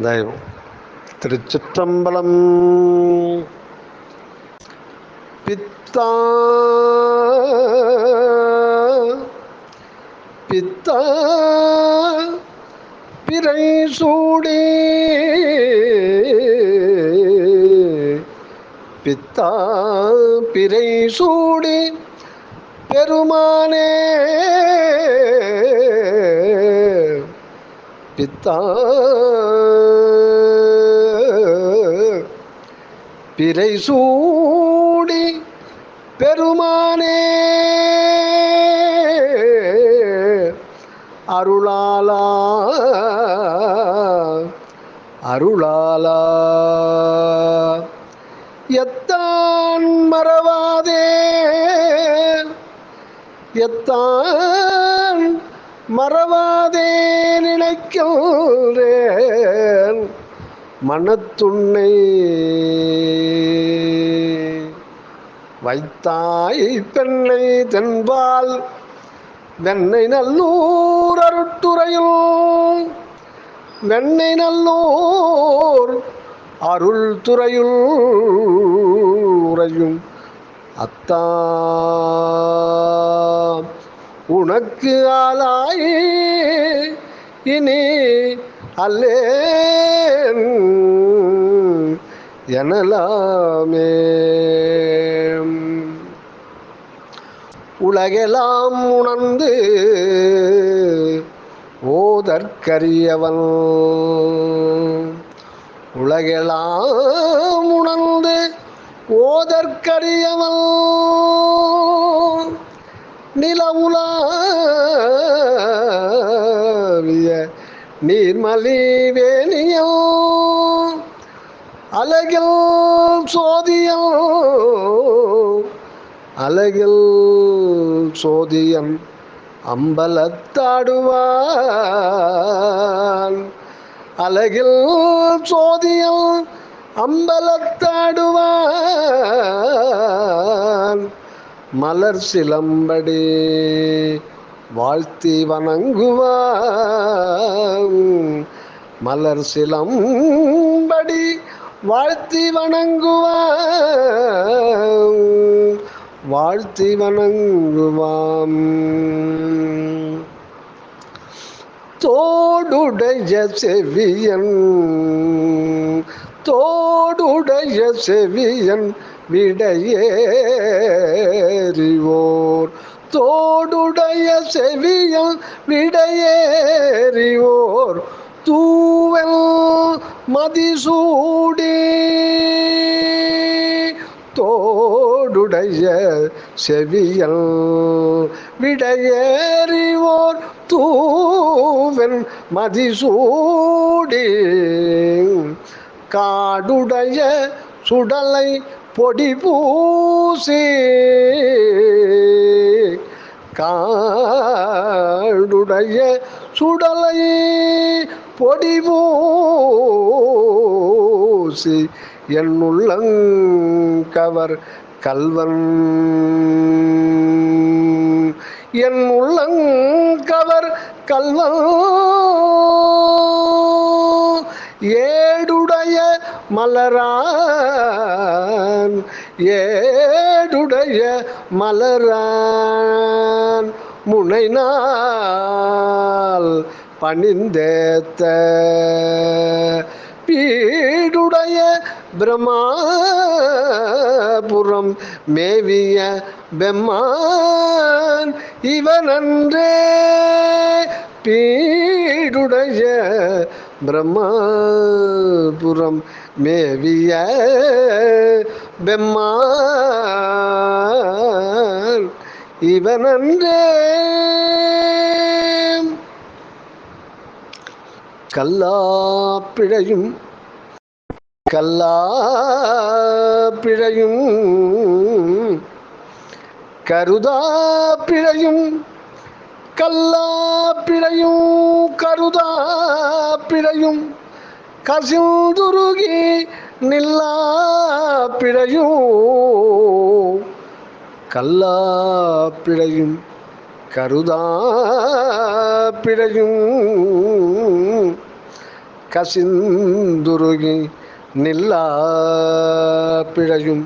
தெய்வம். திருச்சிற்றம்பலம். பித்தா பித்தா பிறை சூடி பித்தா பிறை சூடி பெருமானே பித்தா பிறை சூடி பெருமானே அருளாலா அருளாலா எத்தான் மறவாதே எத்தான் மறவாதே நினைக்கின்றேன் மனத்துன்னை வைத்தாய் பெண்ணை தென்பால் வெண்ணை நல்லூர் அருட்துறையுள் வெண்ணை நல்லூர் அருள் துறையுள் உறையும் அத்தா உனக்கு ஆளாய் இனி அல்லேன் எனலாமே. உலகெல்லாம் உணர்ந்து ஓதற்கரியவன் உலகெல்லாம் உணர்ந்து ஓதற்கரியவன் நிலவுலாவிய நீர்மலி வேணியோ அழகில் சோதியம் அழகில் சோதியம் அம்பலத்தாடுவான் அழகில் சோதியம் அம்பலத்தாடுவான் மலர் சிலம்படி வாழ்த்தி வணங்குவான் மலர் சிலம்படி வாழ்த்தி வணங்குவான் வாழ்த்தி வணங்குவான். தோடுடைய செவியன் தோடுடைய செவியன் விடையேறிவோர் தோடுடைய செவியன் விடையேறிவோர் தூவல் மதிசூடி தோடுடைய செவியல் விடையேறிவோர் தூவல் மதிசூடி காடுடைய சுடலை பொடி பூசி காடுடைய சுடலை பொடி பூசி என் உள்ளங்கவர் கல்வன் என் உள்ளங்கவர் கல்வன் ஏடுடைய மலரான் ஏடுடைய மலரான் முனைநாள் பணிந்தேத்த பீடுடைய பிரம்மாபுரம் மேவிய பெம்மான் இவனன்றே பீடுடைய பிரம்மாபுரம் மேவிய பெம்மான் இவனன்றே. கல்லாப்பிழையும் கல்லாப்பிழையும் கருதாப்பிழையும் கல்லாப்பிழையும் கருதாப்பிழையும் கசிந்துருகி நில்லாப்பிழையும் கல்லாப்பிழையும் கருதாப்பிழையும் கசிந்துருகி நில்லா பிழையும்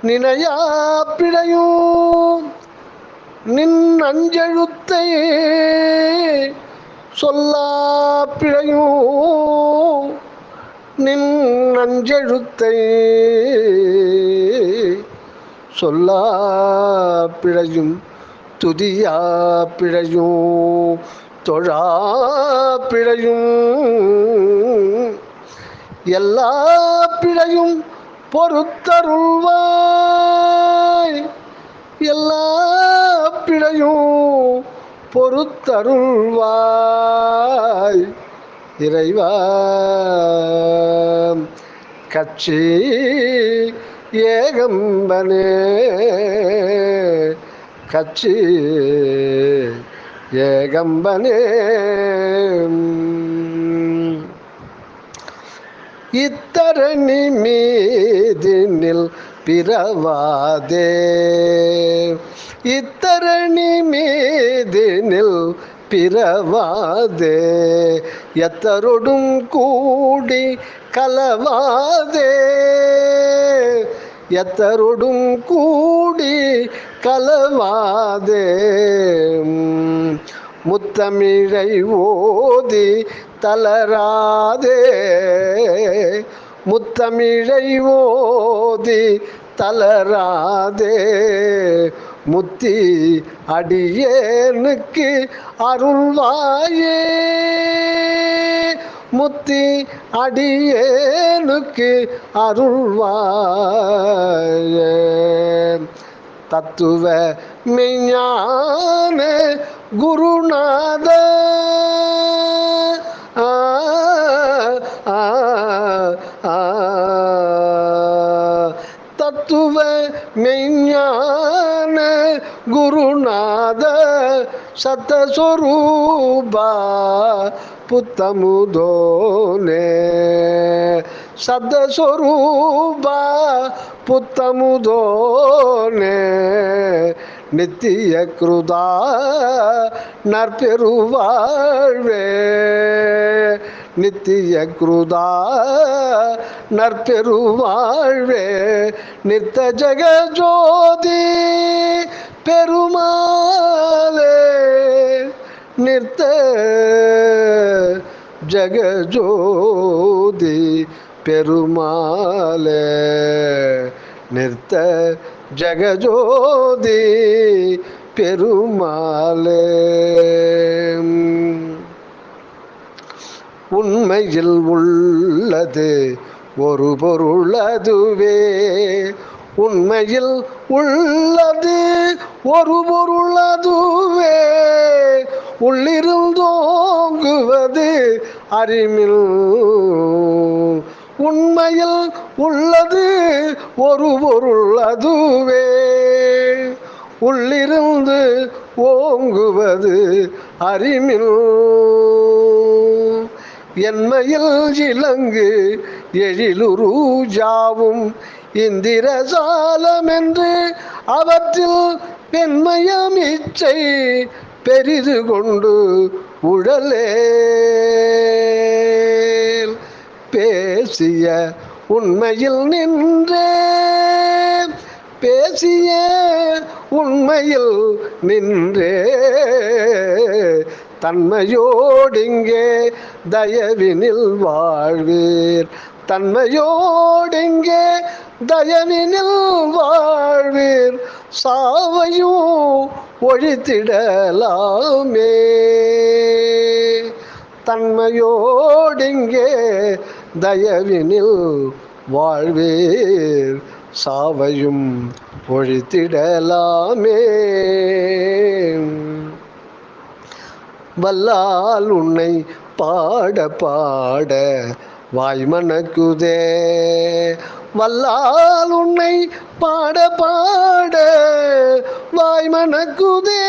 நினையா பிழையும் நின் அஞ்செழுத்தை சொல்லா பிழையும் நின் அஞ்செழுத்தை சொல்லா பிழையும் துதியா பிழையும் தொழா பிழையும் எல்லா பிழையும் பொறுத்தருள்வாய் எல்லா பிழையும் பொறுத்தருள்வாய் இறைவா கட்சி ஏகம்பனே கட்சி ஏகம்பனே இத்தரணி மீதினில் பிறவாதே இத்தரணி மீதினில் பிறவாதே எத்தரொடும் கூடி கலவாதே எத்தரொடும் கூடி கலவாதே முத்தமிழை ஓதி தளராதே முத்தமிழை ஓதி தளராதே முத்தி அடியேனுக்கு அருள்வாயே முத்தி அடியேனுக்கு அருள்வாயே தத்துவ மெய்ஞான குருநாத தத்துவ மெய்ஞான குருநாத சத்தஸ்வரூபா புத்தமுதோனே சத்தஸ்வரூபா புத்தமுதோனே நித்திய கிருதா நற்பெருவாழ்வே நித்திய கிருதா நற்பெருவாழ்வே நித்த ஜெகஜோதி பெருமாளே நித்த ஜெகஜோதி பெருமாளே நித்த ஜெகஜோதி பெருமாளே உண்மையில் உள்ளது ஒரு பொருளதுவே உண்மையில் உள்ளது ஒரு பொருளதுவே உள்ளிருந்தோங்குவது அறிமில் உண்மையில் உள்ளது ஒரு பொருள் அதுவே உள்ளிருந்து ஓங்குவது அறிமில் என்மையில் இலங்கு எழிலுரு ஜாவும் இந்திரசாலமென்று அவற்றில் பெண்மயம் இச்சை பெரிது கொண்டு உழலே பேசிய உண்மையில் நின்றே பேசிய உண்மையில் நின்றே தன்மையோடிங்கே தயவினில் வாழ்வீர் தன்மையோடிங்கே தயவினில் வாழ்வீர் சாவையும் ஒழித்திடலாமே தன்மையோடிங்கே தயவினில் வாழ்வீர் சாவையும் ஒழித்திடலாமே வல்லால் உன்னை பாட பாட வாய்மணக்குதே வல்லால் உன்னை பாட பாட வாய்மணக்குதே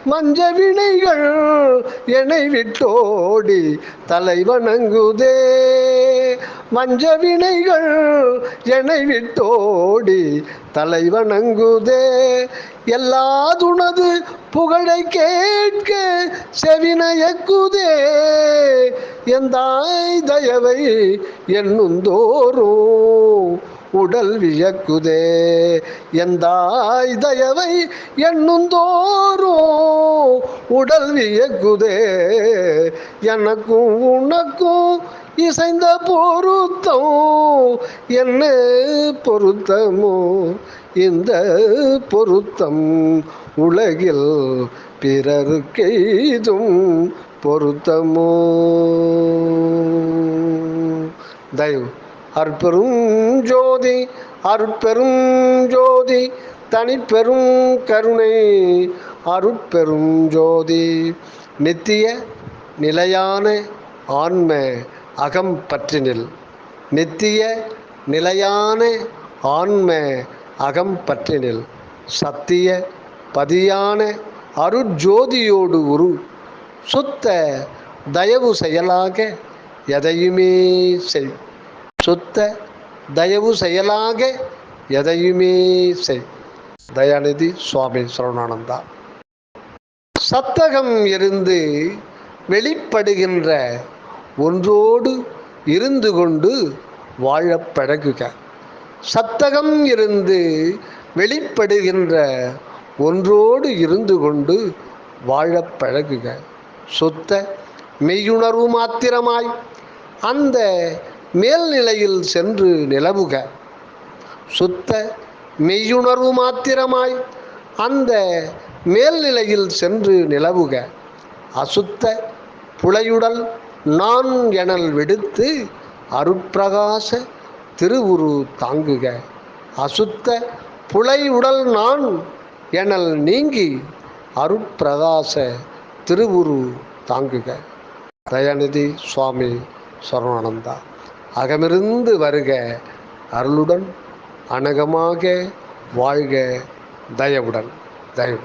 மஞ்ச வினைகள் என்னை விட்டோடி தலை வணங்குதே மஞ்ச வினைகள் என்னை விட்டோடி தலை வணங்குதே எல்லாதுனது புகழை கேட்க செவினயக்குதே எந்தாய் தயவை எண்ணுந்தோறும் உடல் வியக்குதே. எந்தாய் தயவை எண்ணுந்தோறும் உடல் வியக்குதே. எனக்கும் உனக்கும் இசைந்த பொருத்தம் என்ன பொருத்தமோ இந்த பொருத்தம் உலகில் பிறருக்கெய்தும் பொருத்தமோ. தயவு. அற்பெரும் ஜோதி அருட்பெரும் ஜோதி தனிப்பெரும் கருணை அருட்பெரும் ஜோதி நித்திய நிலையான ஆன்ம அகம் பற்றினில். நித்திய நிலையான ஆன்ம அகம் பற்றினில் சத்திய பதியான அருட்ஜோதியோடு உரு சுத்த தயவு செயலாக எதையுமே செய். சுத்த தயவு செயலாக எதையுமே செய். தயாநிதி சுவாமி சரவணானந்தா. சத்தகம் இருந்து வெளிப்படுகின்ற ஒன்றோடு இருந்து கொண்டு வாழப் பழகுக. சத்தகம் இருந்து வெளிப்படுகின்ற ஒன்றோடு இருந்து கொண்டு வாழப் பழகுக. சுத்த மெய்யுணர்வு மாத்திரமாய் அந்த மேல்நிலையில் சென்று நிலவுக. சுத்த மெய்யுணர்வு மாத்திரமாய் அந்த மேல்நிலையில் சென்று நிலவுக. அசுத்த புலையுடல் நான் எனல் விடுத்து அருட்பிரகாச திருவுரு தாங்குக. அசுத்த புலையுடல் நான் எனல் நீங்கி அருட்பிரகாச திருவுரு தாங்குக. தயாநிதி சுவாமி சரவணானந்தா. அகமிருந்து வருக அருளுடன் அனகமாக வாழ்க தயவுடன். தயவு.